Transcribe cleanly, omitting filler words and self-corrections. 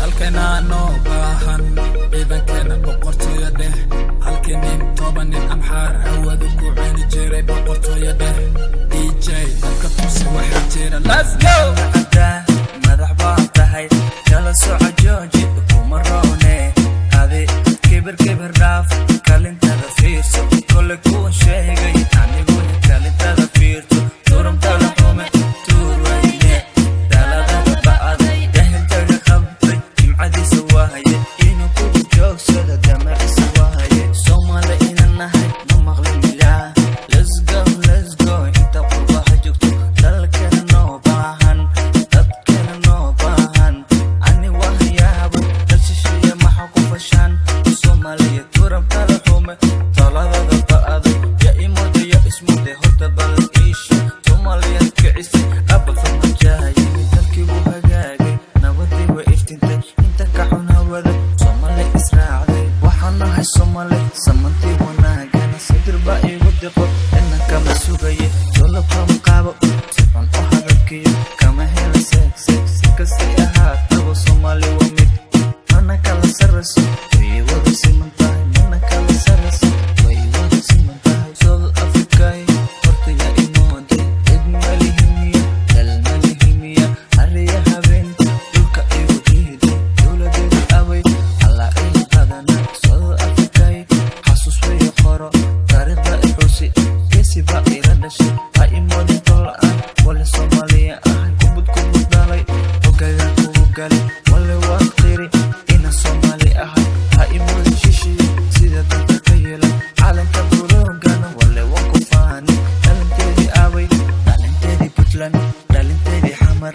halkana noo baahan ciidankeena boqortooyada halkeenin tobanin amxaar hawada ku cuni jiray boqortooyada DJ dadka tusi waxa jira let's go madax baa tahay kala soco jooji kuma roone adi kibir dhaaf kalintada fiirso kole ku sheegay anigu kalintada fiirto turumtada xume turwayne dalada baaday dahiltaga qabtay jimcadiisa waaye inuu ku joogsado damaciisa waaye Soomaali inaan nahay ma maqlin ilaa let's go inta qurbaha joogto dalkana noo baahan dadkana noo baahan ani wahayaabo dalshishiya maxa ku fashaan Soomaaliya turumtada xume taladada baaday ya imooda ya ismude horta bal iisha Soomaaliya kicisi abba farmajaaye dalkii wuu hagaagay nabadii way iftintay inta ka xun hawada Soomaali israacday waxaan nahay Soomaali samantii wanaagana sidir baa igu diqo inna kama sugaye dolabkama qaabo sifan u hadalkiyo kama hela sex kasta ahaataba Soomaali waa mid mana kala sarrayso way wada siman tahay mana kala sarrayso way wada siman tahay South Africa horta yaa imooday cid malihimiya dal malihimiya hariya habeen dhulka igu diiday dowladeeda away alla ila qadana South Africa xasuus way qoro taariikhda xusi geesi baa ila dhashay ha imoodin tolaan wala Soomaaliya ah kubud dhalay ogaga kugu galay wala waa qiri ina Soomaali ahay ha imoodin shishiye sida dadka ka yeela calanka buloogana wala waa ku faani dhalinteedii away dhalinteedii Puntland dhalinteedii xamar